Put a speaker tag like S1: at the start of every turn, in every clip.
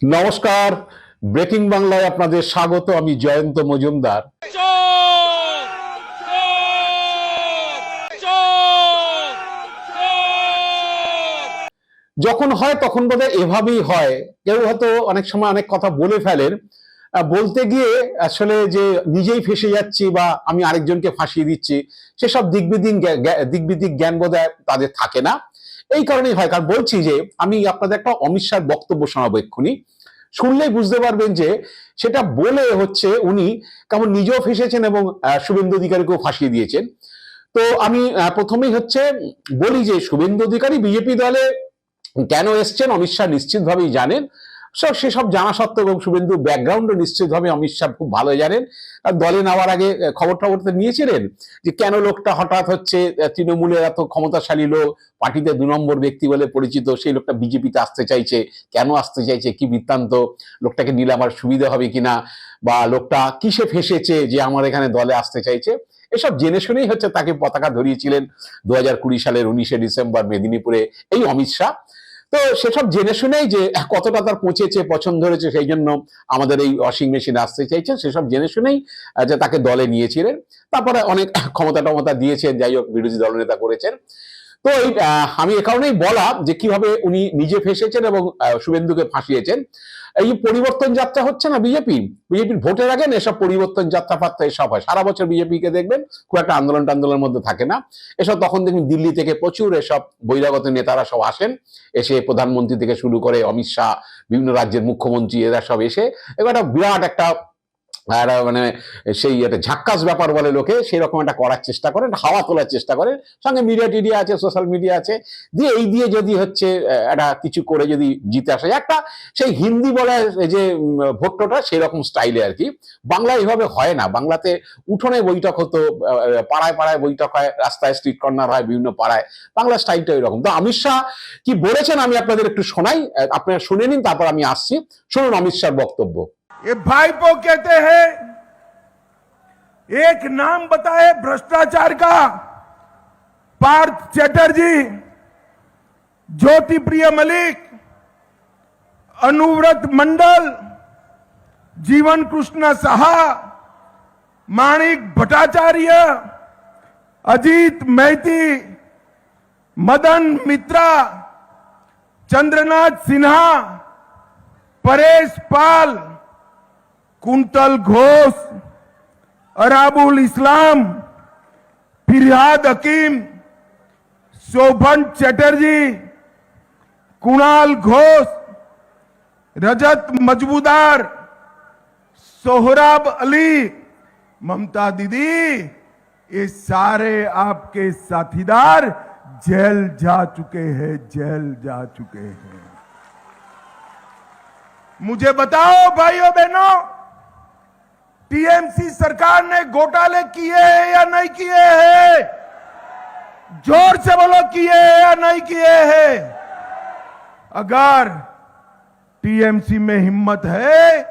S1: নমস্কার, ব্রেকিং বাংলায় আপনাদের স্বাগত। আমি জয়ন্ত মজুমদার। যখন হয় তখন বোধহয় এভাবেই হয়। কেউ হয়তো অনেক সময় অনেক কথা বলে ফেলেন, বলতে গিয়ে আসলে যে নিজেই ফেঁসে যাচ্ছি বা আমি আরেকজনকে ফাঁসিয়ে দিচ্ছি, সেসব দিকবিদিক জ্ঞান বোধহয় তাদের থাকে না। এই কারণেই হয়। কারণ বলছি যে আমি আপনাদের একটা অমিত শাহর বক্তব্য শোনাবো এক্ষুনি, শুনলেই বুঝতে পারবেন যে সেটা বলে হচ্ছে উনি কেমন নিজেও ফেসেছেন এবং শুভেন্দু অধিকারীকেও ফাঁসিয়ে দিয়েছেন। তো আমি প্রথমেই হচ্ছে বলি যে শুভেন্দু অধিকারী বিজেপি দলে কেন এসছেন অমিত শাহ নিশ্চিতভাবেই জানেন। সেসব জানা সত্ত্বেও এবং শুভেন্দুর ব্যাকগ্রাউন্ডও নিশ্চিতভাবে অমিত শাহ খুব ভালো জানেন। আর দলে নেওয়ার আগে খবর তো নিয়েছিলেন যে কেন লোকটা হঠাৎ হচ্ছে তৃণমূলের এত ক্ষমতাশালী লোক, পার্টিতে 2 নম্বর ব্যক্তি বলে পরিচিত, সেই লোকটা বিজেপিতে আসতে চাইছে, কেন আসতে চাইছে, কি বৃত্তান্ত, লোকটাকে নিলে আমার সুবিধা হবে কিনা, বা লোকটা কিসে ফেসেছে যে আমার এখানে দলে আসতে চাইছে। এসব জেনে শুনেই হচ্ছে তাকে পতাকা ধরিয়েছিলেন 2020 সালের 19শে ডিসেম্বর মেদিনীপুরে এই অমিত শাহ। তো সেসব জেনে শুনেই যে কতটা তার পৌঁছেছে, পছন্দ হয়েছে, সেই জন্য আমাদের এই ওয়াশিং মেশিন আসতে চাইছে, সেসব জেনে শুনেই যে তাকে দলে নিয়েছিলেন। তারপরে অনেক ক্ষমতা দিয়েছেন, যাই হোক বিরোধী দলনেতা করেছেন। তো এই আমি এ কারণেই বলা যে কিভাবে উনি নিজে ফেসেছেন এবং শুভেন্দুকে ফাঁসিয়েছেন। এই পরিবর্তন যাত্রা হচ্ছে না বিজেপির ভোটের আগে এসব পরিবর্তন যাত্রা ফাত্রা এসব হয়। সারা বছর বিজেপিকে দেখবেন খুব একটা আন্দোলনের মধ্যে থাকে না। এসব তখন দেখবেন দিল্লি থেকে প্রচুর এসব বহিরাগত নেতারা সব আসেন, এসে প্রধানমন্ত্রী থেকে শুরু করে অমিত শাহ, বিভিন্ন রাজ্যের মুখ্যমন্ত্রী, এরা সব এসে এবার বিরাট একটা মানে সেই একটা ঝাক্কাস ব্যাপার বলে লোকে, সেই রকম একটা করার চেষ্টা করেন, হাওয়া তোলার চেষ্টা করেন। সঙ্গে মিডিয়া আছে, সোশ্যাল মিডিয়া আছে, দিয়ে যদি হচ্ছে একটা কিছু করে যদি জিতে আসে, একটা সেই হিন্দি বলে যে ভোট্টটা সেই রকম স্টাইলে আর কি। বাংলায় এভাবে হয় না। বাংলাতে উঠোনে বৈঠক হতো, পাড়ায় পাড়ায় বৈঠক হয়, রাস্তায় স্ট্রিট কর্নার হয় বিভিন্ন পাড়ায়। বাংলা স্টাইলটা এরকম। তো অমিত শাহ কি বলেছেন আমি আপনাদের একটু শোনাই, আপনারা শুনে নিন, তারপর আমি আসছি। শুনুন অমিত শাহর বক্তব্য।
S2: ये भाईपो कहते हैं, एक नाम बताए भ्रष्टाचार का, पार्थ चैटर्जी, ज्योति प्रिय मलिक, अनुव्रत मंडल, जीवन कृष्ण साहा, माणिक भट्टाचार्य, अजीत मैती, मदन मित्रा, चंद्रनाथ सिन्हा, परेश पाल, कुंतल घोष, अराबुल इस्लाम, फिरहाद हकीम, शोभन चैटर्जी, कुणाल घोष, रजत मजबूदार, सोहराब अली, ममता दीदी, ये सारे आपके साथीदार जेल जा चुके हैं, जेल जा चुके हैं। मुझे बताओ भाइयों बहनों, टीएमसी सरकार ने घोटाले किए हैं या नहीं किए हैं? जोर से बोलो, किए हैं या नहीं किए हैं? अगर टीएमसी में हिम्मत है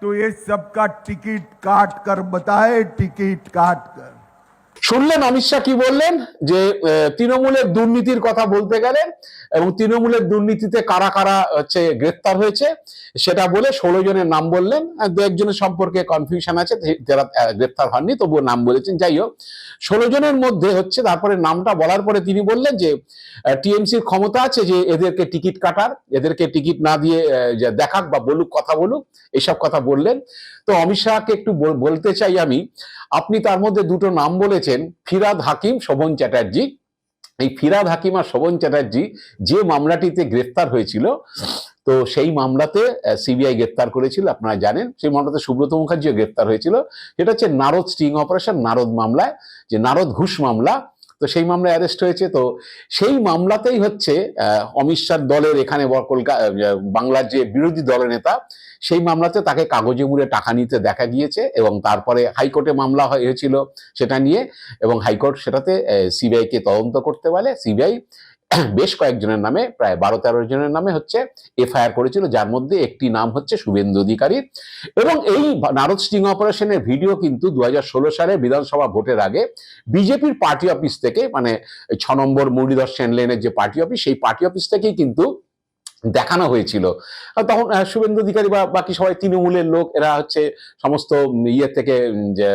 S2: तो ये सबका टिकट काट कर बताए, टिकट काट कर।
S1: শুনলেন অমিত শাহ কি বললেন, যে তৃণমূলের দুর্নীতির কথা বলতে গেলেন এবং তৃণমূলের দুর্নীতিতে কারা কারা হচ্ছে গ্রেপ্তার হয়েছে সেটা বলে 16 জনের নাম বললেন। 2-1 জনের সম্পর্কে কনফিউশন আছে, যারা গ্রেপ্তার হননি তবুও নাম বলেছেন। যাই হোক, 16 জনের মধ্যে হচ্ছে তারপরে নামটা বলার পরে তিনি বললেন যে টিএমসির ক্ষমতা আছে যে এদেরকে টিকিট কাটার, এদেরকে টিকিট না দিয়ে দেখাক বা বলুক, কথা বলুক, এইসব কথা বললেন। তো অমিত শাহকে একটু বলতে চাই আমি, আপনি তার মধ্যে 2টো নাম বলেছেন, ফিরহাদ হাকিম, শোভন চ্যাটার্জি। এই ফিরহাদ হাকিম আর শোভন চ্যাটার্জি যে মামলাটিতে গ্রেফতার হয়েছিল, তো সেই মামলাতে সিবিআই গ্রেফতার করেছিল, আপনারা জানেন। সেই মামলাতে সুব্রত মুখার্জিও গ্রেফতার হয়েছিল। সেটা হচ্ছে নারদ স্টিং অপারেশন, নারদ মামলায়, যে নারদ ঘুষ মামলা। তো সেই মামলায় অ্যারেস্ট হয়েছে। তো সেই মামলাতেই হচ্ছে অমিত শাহ দলের এখানে বাংলার যে বিরোধী দলনেতা, সেই মামলাতে তাকে কাগজে মুড়ে টাকা নিতে দেখা গিয়েছে এবং তারপরে হাইকোর্টে মামলা হয়েছিল সেটা নিয়ে, এবং হাইকোর্ট সেটাতে সিবিআই কে তদন্ত করতে বলে। সিবিআই বেশ কয়েকজনের নামে, প্রায় 12-13 জনের নামে হচ্ছে এফআইআর করেছিল, যার মধ্যে একটি নাম হচ্ছে শুভেন্দু অধিকারী। এবং এই নারদ স্টিং অপারেশনের ভিডিও কিন্তু 2016 সালে বিধানসভা ভোটের আগে বিজেপির পার্টি অফিস থেকে, মানে 6 নম্বর মুরলীধর সেন লেনের যে পার্টি অফিস, সেই পার্টি অফিস থেকেই কিন্তু দেখানো হয়েছিল। আর তখন শুভেন্দু অধিকারী বা বাকি সবাই তৃণমূলের লোক, এরা হচ্ছে সমস্ত ইয়ে থেকে যে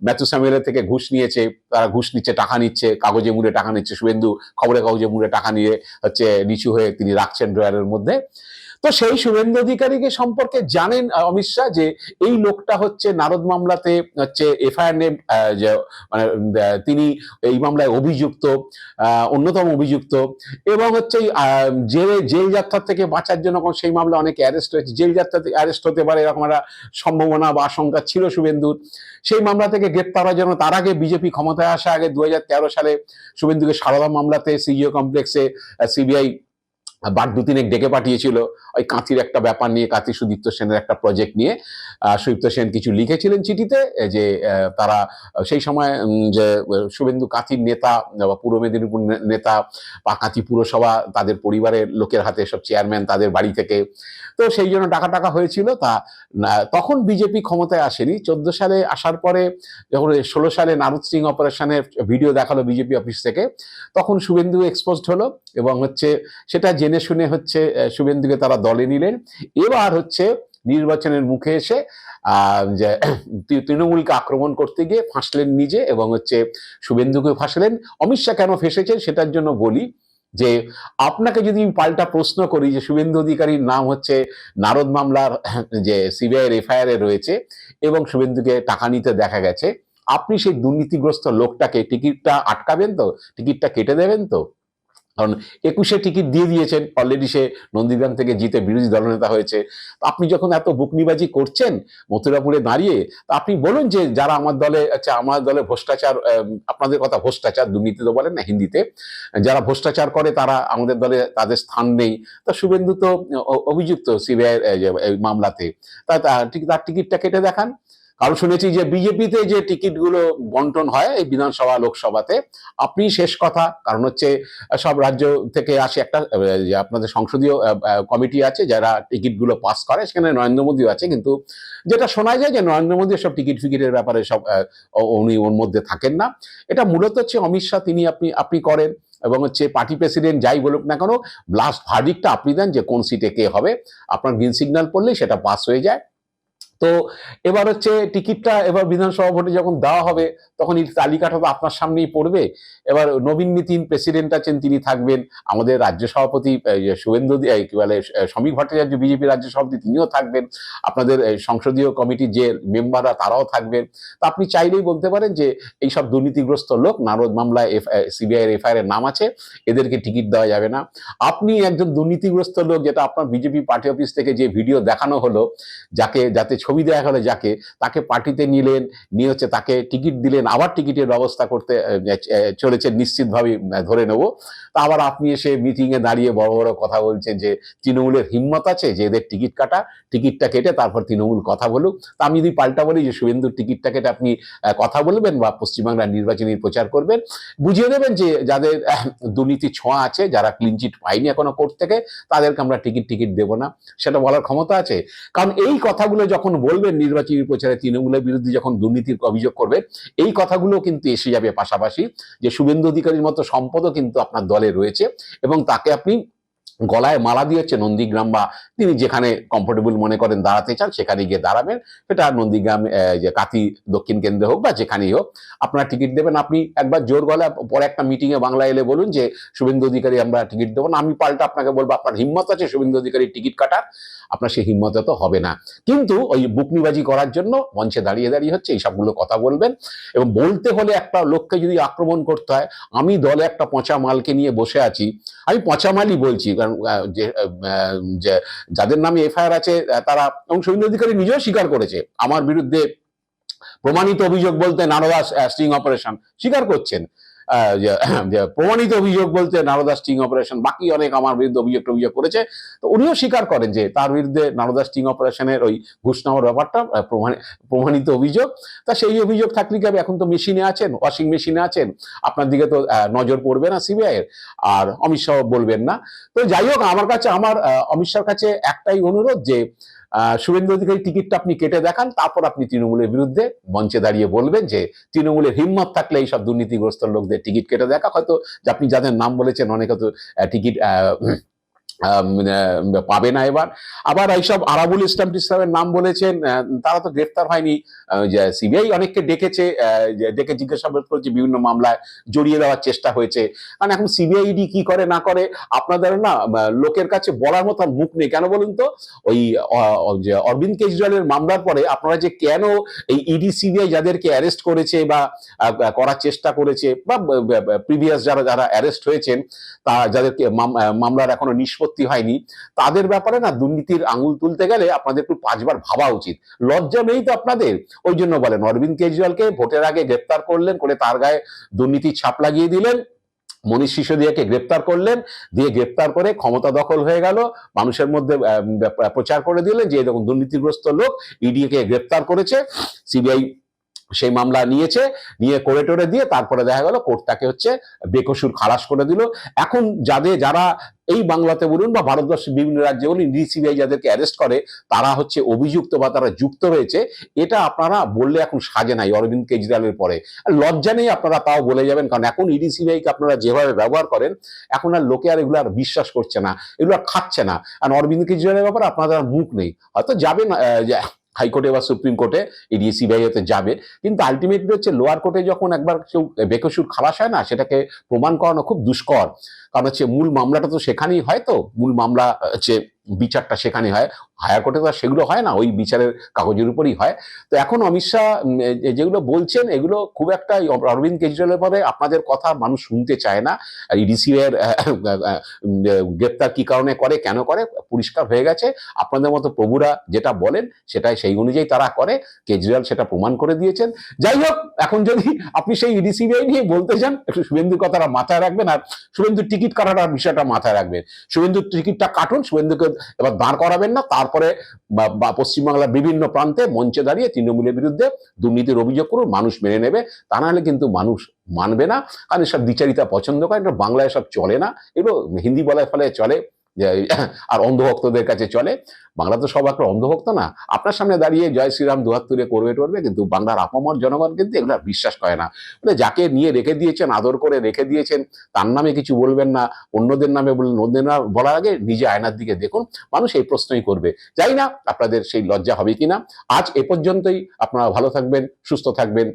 S1: ম্যাথু স্যামুয়েলের থেকে ঘুষ নিয়েছে, তারা ঘুষ নিচ্ছে, টাকা নিচ্ছে, কাগজে মুড়ে টাকা নিচ্ছে। শুভেন্দু খবরে কাগজে মুড়ে টাকা নিয়ে হচ্ছে নিচু হয়ে তিনি রাখছেন ড্রয়ারের মধ্যে। তো সেই শুভেন্দু অধিকারীকে সম্পর্কে জানেন অমিত শাহ যে এই লোকটা হচ্ছে নারদ মামলাতে হচ্ছে এফআইআর নিয়ে মানে তিনি এই মামলায় অভিযুক্ত, অন্যতম অভিযুক্ত, এবং হচ্ছে জেল যাত্রা থেকে বাঁচার জন্য সেই মামলা অনেকে অ্যারেস্ট হয়েছে, জেল যাত্রা থেকে অ্যারেস্ট হতে পারে এরকম একটা সম্ভাবনা বা আশঙ্কা ছিল শুভেন্দুর। সেই মামলা থেকে গ্রেপ্তার হওয়ার জন্য তার আগে বিজেপি ক্ষমতায় আসা আগে 2013 সালে শুভেন্দুকে সারদা মামলাতে সিজিও কমপ্লেক্সে সিবিআই বার দু তিনেক ডেকে পাঠিয়েছিল ওই কাঁথির একটা ব্যাপার নিয়ে, কাঁথি সুদীপ্ত সেনের একটা প্রজেক্ট নিয়ে। সুদীপ্ত সেন কিছু লিখেছিলেন চিঠিতে যে তারা সেই সময় যে শুভেন্দু কাঁথির নেতা বা পূর্ব মেদিনীপুর নেতা বা কাঁথি পুরসভা তাদের পরিবারের লোকের হাতে সব চেয়ারম্যান তাদের বাড়ি থেকে, তো সেই জন্য টাকা হয়েছিল। তা তখন বিজেপি ক্ষমতায় আসেনি। 14 সালে আসার পরে যখন 16 সালে নারদ স্টিং অপারেশনের ভিডিও দেখালো বিজেপি অফিস থেকে, তখন শুভেন্দু এক্সপোজড হলো এবং হচ্ছে সেটা জেনে শুনে হচ্ছে শুভেন্দুকে তারা দলে নিলেন। এবার হচ্ছে নির্বাচনের মুখে এসে যে তৃণমূলকে আক্রমণ করতে গিয়ে ফাঁসলেন নিজে এবং হচ্ছে শুভেন্দুকে ফাঁসলেন। অমিত শাহ কেন ফেসেছেন সেটার জন্য বলি যে আপনাকে যদি পাল্টা প্রশ্ন করি যে শুভেন্দু অধিকারীর নাম হচ্ছে নারদ মামলার যে সিবিআই এফআইআর এ রয়েছে এবং শুভেন্দুকে টাকা নিতে দেখা গেছে, আপনি সেই দুর্নীতিগ্রস্ত লোকটাকে টিকিটটা আটকাবেন তো, টিকিটটা কেটে দেবেন তো? কারণ 21-এ টিকিট দিয়ে দিয়েছেন অলরেডি, সে নন্দীগ্রাম থেকে জিতে বিরোধী দলনেতা হয়েছে। আপনি যখন এত বুকনিবাজি করছেন মথুরাপুরে দাঁড়িয়ে, তা আপনি বলুন যে যারা আমার দলে আমার দলে ভ্রষ্টাচার, আপনাদের কথা ভ্রষ্টাচার, দুর্নীতি তো বলেন না হিন্দিতে, যারা ভ্রষ্টাচার করে তারা আমাদের দলে, তাদের স্থান নেই। তা শুভেন্দু তো অভিযুক্ত সিবিআই মামলাতে, তার টিকিটটা কেটে দেখান। কারণ শুনেছি যে বিজেপিতে যে টিকিটগুলো বন্টন হয় এই বিধানসভা লোকসভাতে, আপনি শেষ কথা, কারণ হচ্ছে সব রাজ্য থেকে আসে একটা যে আপনাদের সংসদীয় কমিটি আছে যারা টিকিটগুলো পাস করে, সেখানে নরেন্দ্র মোদীও আছে, কিন্তু যেটা শোনা যায় যে নরেন্দ্র মোদী সব টিকিট ফিকিটের ব্যাপারে সব উনি ওর মধ্যে থাকেন না। এটা মূলত হচ্ছে অমিত শাহ তিনি আপনি করেন এবং হচ্ছে পার্টি প্রেসিডেন্ট যাই বলুক না কেন, লাস্ট ভার্ডিক্টটা আপনি দেন যে কোন সিটে কে হবে। আপনার গ্রিন সিগন্যাল পড়লেই সেটা পাস হয়ে যায়। তো এবার হচ্ছে টিকিটটা এবার বিধানসভা ভোটে যখন দেওয়া হবে তখন এই তালিকাটা তো আপনার সামনেই পড়বে। এবার নবীন নিতিন প্রেসিডেন্ট আছেন, তিনি থাকবেন, আমাদের রাজ্য সভাপতি শুভেন্দু কি বলে শ্রমিক ভট্টাচার্য বিজেপি রাজ্য সভাপতি তিনিও থাকবেন, আপনাদের সংসদীয় কমিটির যে মেম্বাররা তারাও থাকবেন। তা আপনি চাইলেই বলতে পারেন যে এইসব দুর্নীতিগ্রস্ত লোক, নারদ মামলায় সিবিআই এফআইআর এর নাম আছে, এদেরকে টিকিট দেওয়া যাবে না। আপনি একজন দুর্নীতিগ্রস্ত লোক, যেটা আপনার বিজেপি পার্টি অফিস থেকে যে ভিডিও দেখানো হলো, যাতে ছবি দেওয়া হলো, তাকে পার্টিতে নিলেন, নিয়ে হচ্ছে তাকে টিকিট দিলেন, আবার টিকিটের ব্যবস্থা করতে চলেছেন নিশ্চিতভাবে ধরে নেব। তা আবার আপনি এসে মিটিং এ দাঁড়িয়ে বড় বড় কথা বলছেন যে তৃণমূলের হিম্মত আছে যে এদের টিকিটটা কেটে তারপর তৃণমূল কথা বলুক। তা আমি যদি পাল্টা বলি যে শুভেন্দুর টিকিটটা কেটে আপনি কথা বলবেন বা পশ্চিমবাংলার নির্বাচনী প্রচার করবেন, বুঝিয়ে দেবেন যে যাদের দুর্নীতি ছোঁয়া আছে, যারা ক্লিন চিট পায়নি এখনো কোর্ট থেকে, তাদেরকে আমরা টিকিট দেবো না, সেটা বলার ক্ষমতা আছে। কারণ এই কথাগুলো যখন বলবেন নির্বাচনী প্রচারে, তৃণমূলের বিরুদ্ধে যখন দুর্নীতির অভিযোগ করবেন, এই কথাগুলো কিন্তু এসে যাবে পাশাপাশি যে শুভেন্দু অধিকারীর মতো সম্পদও কিন্তু আপনার দলে রয়েছে এবং তাকে আপনি গলায় মালা দিয়ে হচ্ছে নন্দীগ্রাম বা তিনি যেখানে কমফোর্টেবল মনে করেন দাঁড়াতে চান সেখানে গিয়ে দাঁড়াবেন। সেটা নন্দীগ্রাম, যে কাঁথি দক্ষিণ কেন্দ্রে হোক বা যেখানেই হোক, আপনারা টিকিট দেবেন। আপনি একবার জোর গলায় পরে একটা মিটিং এ বাংলা এলে বলুন যে শুভেন্দু অধিকারী আমরা টিকিট দেবো না। আমি পাল্টা আপনাকে বলবো আপনার হিম্মত আছে শুভেন্দু অধিকারী টিকিট কাটার, আপনার সেই হিম্মত তো হবে না। কিন্তু ওই বুকনিবাজি করার জন্য মঞ্চে দাঁড়িয়ে হচ্ছে এই সবগুলো কথা বলবেন। এবং বলতে হলে একটা লোককে যদি আক্রমণ করতে হয়, আমি দলে একটা পচা মালকে নিয়ে বসে আছি, আমি পচা মালই বলছি, কারণ যে যাদের নামে এফআইআর আছে তারা, এবং শুভেন্দু অধিকারী নিজেও স্বীকার করেছে আমার বিরুদ্ধে প্রমাণিত অভিযোগ বলতে নারদা স্টিং অপারেশন স্বীকার করছেন, প্রমাণিত অভিযোগ বলতে নারদা স্টিং অপারেশন, বাকি অনেক আমার বিরুদ্ধে অভিযোগ করেছে। তো উনিও স্বীকার করেন যে তার বিরুদ্ধে নারদা স্টিং অপারেশনের ওই ঘুষ নেওয়ার ব্যাপারটা প্রমাণিত অভিযোগ। তা সেই অভিযোগ থাকলে কি এখন তো মেশিনে আছেন, ওয়াশিং মেশিনে আছেন, আপনার দিকে তো নজর পড়বে না সিবিআই এর, আর অমিত শাহ বলবেন না। তো যাই হোক, আমার অমিত শাহর কাছে একটাই অনুরোধ যে শুভেন্দু অধিকারী টিকিটটা আপনি কেটে দেখান, তারপর আপনি তৃণমূলের বিরুদ্ধে মঞ্চে দাঁড়িয়ে বলবেন যে তৃণমূলের হিম্মত থাকলে এইসব দুর্নীতিগ্রস্ত লোকদের টিকিট কেটে দেখা। হয়তো আপনি যাদের নাম বলেছেন অনেকে তো টিকিট পাবে না এবার। আবার এইসব আরাবুল ইসলাম টিসলামের নাম বলেছেন, তারা তো গ্রেফতার হয়নি। সিবিআই অনেককে ডেকেছে, ডেকে জিজ্ঞাসাবাদ করেছে, বিভিন্ন মামলায় জড়িয়ে দেওয়ার চেষ্টা হয়েছে। কারণ এখন সিবিআই ইডি কি করে না করে আপনাদের না লোকের কাছে বলার মতো মুখ নেই। কেন বলুন তো, ওই যে অরবিন্দ কেজরিওয়ালের মামলার পরে আপনারা যে কেন এই ইডি সিবিআই যাদেরকে অ্যারেস্ট করেছে বা করার চেষ্টা করেছে, বা প্রিভিয়াস যারা যারা অ্যারেস্ট হয়েছেন, তা যাদেরকে মামলার এখনো নিষ্পত্তি হয়নি, তাদের ব্যাপারে না দুর্নীতির আঙুল তুলতে গেলে আপনাদের একটু পাঁচবার ভাবা উচিত। লজ্জা নেই তো আপনাদের? ওই জন্য বলেন, অরবিন্দ কেজরিওয়ালকে ভোটের আগে গ্রেপ্তার করলেন, করে তার গায়ে দুর্নীতির ছাপ লাগিয়ে দিলেন। মনীষ সিসোদিয়াকে গ্রেপ্তার করলেন, দিয়ে গ্রেপ্তার করে ক্ষমতা দখল হয়ে গেল, মানুষের মধ্যে প্রচার করে দিলেন যে এরকম দুর্নীতিগ্রস্ত লোক, ইডিকে গ্রেপ্তার করেছে, সিবিআই সেই মামলা নিয়েছে, নিয়ে কোর্টে টোরে দিয়ে তারপরে দেখা গেল কোর্ট তাকে হচ্ছে বেকসুর খালাস করে দিল। এখন যারা এই বাংলাতে বলুন বা ভারতবর্ষের বিভিন্ন রাজ্যে বলুন, সিবিআই যাদেরকে অ্যারেস্ট করে তারা হচ্ছে অভিযুক্ত বা তারা যুক্ত হয়েছে, এটা আপনারা বললে এখন সাজে নাই অরবিন্দ কেজরিওয়ালের পরে। লজ্জা নেই আপনারা তাও বলে যাবেন, কারণ এখন ইডি সিবিআইকে আপনারা যেভাবে ব্যবহার করেন, এখন আর লোকে আর এগুলো আর বিশ্বাস করছে না, এগুলো আর খাচ্ছে না। আর অরবিন্দ কেজরিওয়ালের ব্যাপারে আপনাদের মুখ নেই, হয়তো যাবেন হাইকোর্টে বা সুপ্রিম কোর্টে, ইডি সিবিআই হতে যাবে, কিন্তু আলটিমেটলি হচ্ছে লোয়ার কোর্টে যখন একবার কেউ বেকসুর খালাস হয় না, সেটাকে প্রমাণ করানো খুব দুষ্কর। কারণ হচ্ছে মূল মামলাটা তো সেখানেই হয়, তো মূল মামলা হচ্ছে বিচারটা সেখানে হয়, হায়ার কোর্টে তো সেগুলো হয় না, ওই বিচারের কাগজের উপরই হয়। তো এখন অমিত শাহ যেগুলো বলছেন, এগুলো খুব একটা অরবিন্দ কেজরিওয়ালের পরে আপনাদের কথা মানুষ শুনতে চায় না। আর ইডিসিআই এর গ্রেপ্তার কি কারণে করে, কেন করে, পরিষ্কার হয়ে গেছে। আপনাদের মতো প্রভুরা যেটা বলেন সেটাই সেই অনুযায়ী তারা করে, কেজরিওয়াল সেটা প্রমাণ করে দিয়েছেন। যাই হোক, এখন যদি আপনি সেই ইডি সিবিআই নিয়ে বলতে চান, একটু শুভেন্দুর কথাটা মাথায় রাখবেন, আর শুভেন্দুর টিকিট কাটার বিষয়টা মাথায় রাখবেন। শুভেন্দুর টিকিটটা কাটুন, শুভেন্দুকে এবার দাঁড় করাবেন না, তারপরে পশ্চিমবাংলার বিভিন্ন প্রান্তে মঞ্চে দাঁড়িয়ে তৃণমূলের বিরুদ্ধে দুর্নীতির অভিযোগ করুন, মানুষ মেনে নেবে। তা নাহলে কিন্তু মানুষ মানবে না, কারণ এসব দ্বিচারিতা পছন্দ করে, এটা বাংলায় সব চলে না, এগুলো হিন্দি বলার ফলে চলে, আর অন্ধভক্তদের কাছে চলে। বাংলা তো সব একটা অন্ধভক্ত না, আপনার সামনে দাঁড়িয়ে জয় শ্রীরাম দুহাত তুলে করবে টরবে, কিন্তু বাংলার আপামর জনগণ কিন্তু এগুলো বিশ্বাস করে না। যাকে নিয়ে রেখে দিয়েছেন, আদর করে রেখে দিয়েছেন, তার নামে কিছু বলবেন না, অন্যদের নামে বললেন, অন্যদের নামে বলার আগে নিজে আয়নার দিকে দেখুন, মানুষ এই প্রশ্নই করবে। জানি না আপনাদের সেই লজ্জা হবে কিনা। আজ এ পর্যন্তই, আপনারা ভালো থাকবেন, সুস্থ থাকবেন,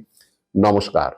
S1: নমস্কার।